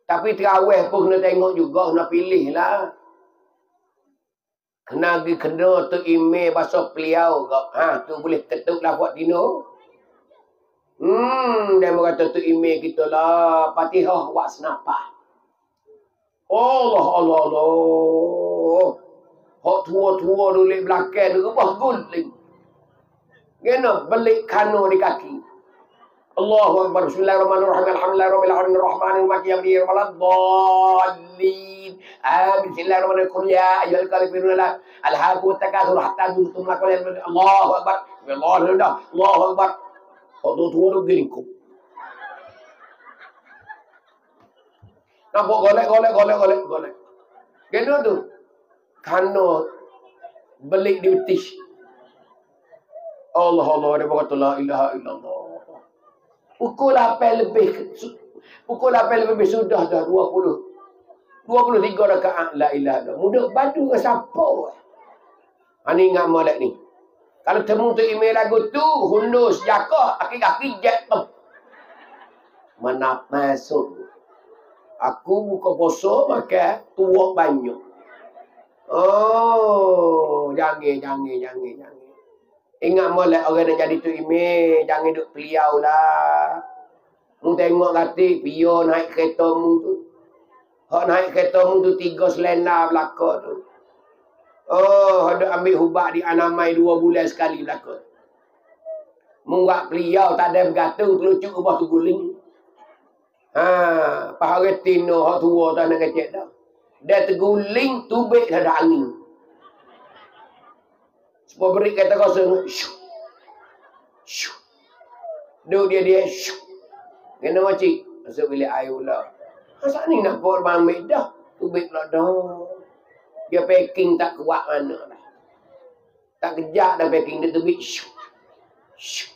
Tapi terawih pun kena tengok juga, kena pilih lah. Kena pergi kena tu email bahasa beliau kau. Ha, tu boleh ketuk lah buat tino. Dia berkata tu email kita lah. Fatihah buat senapah. Allah. Hak tua-tua dulu belakang tu kebah guling. Kena belik kano di kaki. Allahu Akbar. Bismillahirrahmanirrahim. Alhamdulillahirabbil alamin arrahmanir rahim maliki yaumiddin. Bismillahirrahmanirrahim. Qul ya ayyuhal kafirun la alhaakum takatsur hatta zurtum maqabir. Allahu Akbar. Allahu Akbar. Hak tua tu gelingkup. Nampak golek. Kena tu. Kano belik di betis. Allah dia berkata la ilaha illallah. Pukul 8 lebih sudah dah 23 rakaat la ilaha illallah. Mudah badu ke siapa? Ani ingat molek ni. Kalau temu tu email lagu tu hundus jakah aki-aki jet tu. Mana masuk. Aku buka puasa makan tuak banyak. Oh, jangan. Ingat molek orang yang jadi tu email, jangan duk peliau lah. Mu tengok kata pio naik kereta mu tu. Hak naik kereta mu tu 3 selena belaka tu. Oh, ada ambil hubak di Anamai 2 bulan sekali belaka. Mu buat peliau tak ada bergantung telucuk ubah tu guling. Ha, pahal retino hak tua tak nak kecek dah. Dia terguling tubik dah ada angin. Sebab beri kata kosong. Syuk. Duk dia. Syuk. Kena macik. Masuk bilik air pula. Masa ni nak buat ambil dah. Tubik pula dah. Dia packing tak kuat mana dah. Tak kejap dah packing. Dia tubik. Syuk. Tu.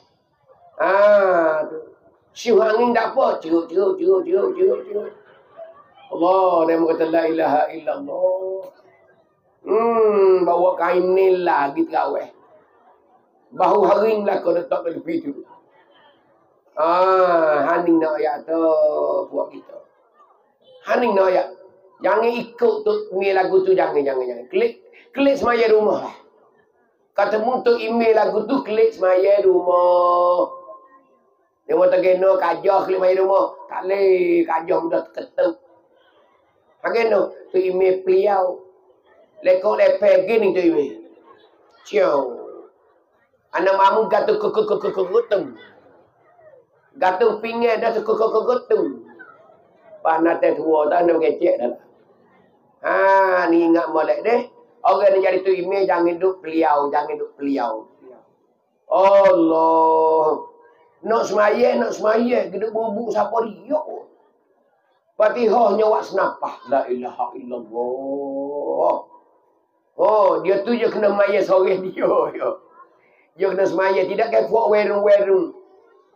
Syuk angin tak apa. Ceruk. Allah. Dia berkata la ilaha illallah. Bawa kain ni lagi terawih. Bahu haring lah kau letak ke lebih tu. Haning nak ayat tu buat kita. Haning nak ayat. Jangan ikut tu email lagu tu, jangan. Klik semaya rumah lah. Kata mu tu email lagu tu klik semaya rumah. Dia kata kena kajah klik semaya rumah. Tak boleh kajah mudah terketuk. Kena tu email peliau. Lekok lepek gini tu ini. Ciao. Anak mamu gatung kegutung. Gatung pinggan dah kegutung. Panas teh tua dah nak kecek dah. Ni ingat molek deh. Orang ni jadi tu email jangan duk peliau. Allah. Nak semaya. Geduk bubuk siapa dia. Fatihah nyawa senapah. La ilaha illallah. Oh, dia tu je kena maya sore dia. Dia kena semaya. Tidak kayak puak werung.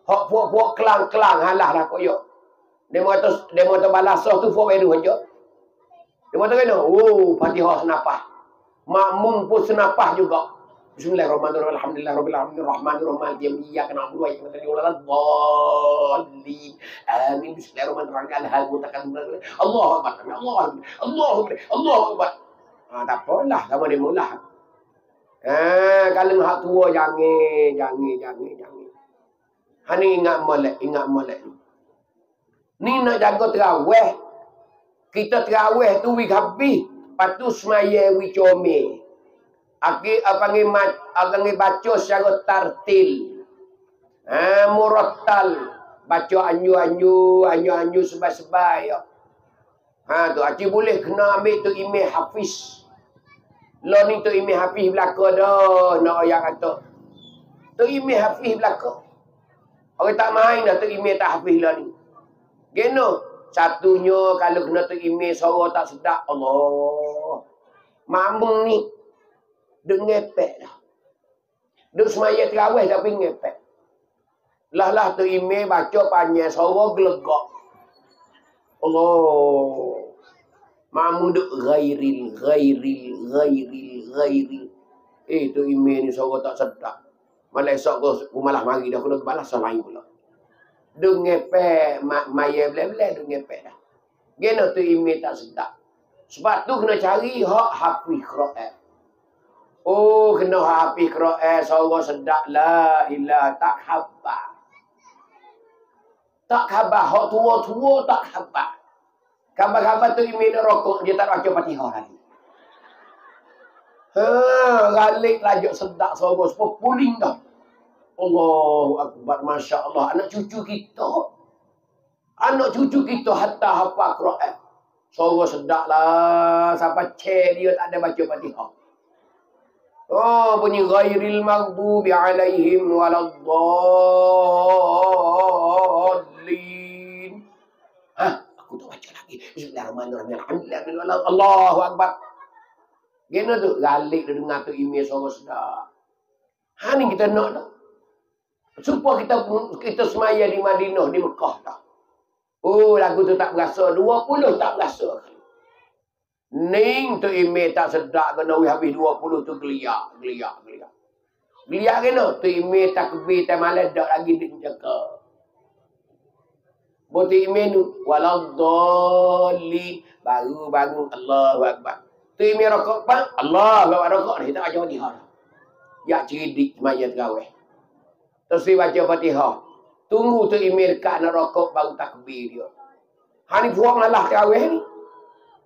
Hak puak kelang halah lah koyok. Dia mau balasah tu puak werung aja. Dia mau kena. Oh, Fatihah senapah. Makmum pun senapah juga. Bismillahirrahmanirrahim. Alhamdulillahirabbil alamin arrahmanirrahim maliki yaumiddin na'budu wa iyyaka nasta'in ihdinas siratal mustaqim. Amin. Bismillahirrahmanirrahim. Allahu akbar. Allahu akbar. Tak apalah sama dia mula. Kalau hak tua jangan. Hani ingat molek ni. Ni nak jaga terawih. Kita terawih tu wi habis, patu semaya wi comel. Aki panggil baca secara tartil. Murattal. Baca anju sebai-sebai. Tu aci boleh kena ambil tu email hafiz. Lo ni tu email hafiz belaka dah. Nak yang kata. Tu email hafiz belaka. Orang tak main dah tu email tak hafiz lah ni. Gena. Satunya kalau kena tu email suara tak sedap. Allah. Mamung ni. Duk ngepek dah. Duk semaya terawih tapi ngepek. Lah tu email baca panjang suara gelegak. Allah. Mamung duk ghairil. Tu email ni suara tak sedap. Malah esok aku malah mari dah kena balas lain pula. Duk ngepek maya bela-bela duk ngepek dah. Gena tu email tak sedap. Sebab tu kena cari hak hafiz Quran. Oh, kena hafiz Quran, suara sedap la ilah tak khabar. Tak khabar, hak tua-tua tak khabar. Khabar-khabar tu email rokok, dia tak baca Fatihah lagi. Galik lajuk sedap suara sebab puling dah. Allahu Akbar, Masya Allah. Anak cucu kita hatta hafal Quran. Suara sedap lah. Sampai chair dia tak ada baca Fatihah. Oh, bunyi ghairil maghdubi alaihim waladdallin. Aku tak baca lagi. Bismillahirrahmanirrahim. Allahu Akbar. Gena tu, galik dia dengar tu email suara sedap. Ni kita nak dah. Supaya kita semaya di Madinah, di Mekah dah. Oh, lagu tu tak berasa. 20 tak berasa. Ning tu email tak sedap kena habis 20 tu geliak. Geliak kena. Tu email tak kebir tak malam dak lagi dia jaga. Buat email tu waladdallin baru bangun Allahu Akbar. Tu email rokok pak Allah bawa rokok ni tak baca Fatihah. Ya cerdik semaya terawih. Terus dia baca Fatihah. Tunggu tu email kat nak rokok baru takbir dia. Ni buang malah terawih ni.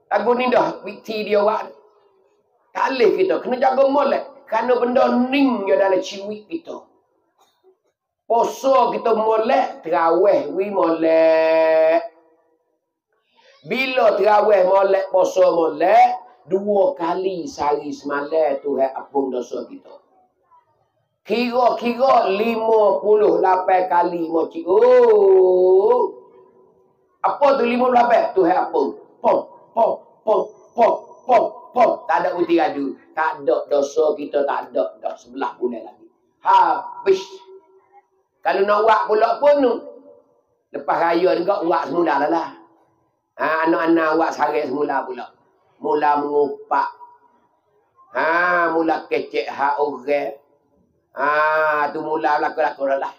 Lagu ni dah bikti dia buat. Tak boleh kita. Kena jaga molek. Kerana benda ning je dalam ciwik kita. Poso kita molek. Terawih we molek. Bila terawih molek, poso molek. 2 kali sehari semalam Tuhan ampun dosa kita. Kira-kira 58 kali moci. Oh. Apa tu 58? Tuhan ampun. Pom. Tak ada uti adu. Tak ada dosa kita, tak ada dah sebelah bulan lagi. Habis. Kalau nak buat pula pun tu. Lepas raya ni kau buat semula lah. Anak-anak buat sehari semula pula. Mula mengupak. Mula kecek hak orang. Tu mula laku-laku lah.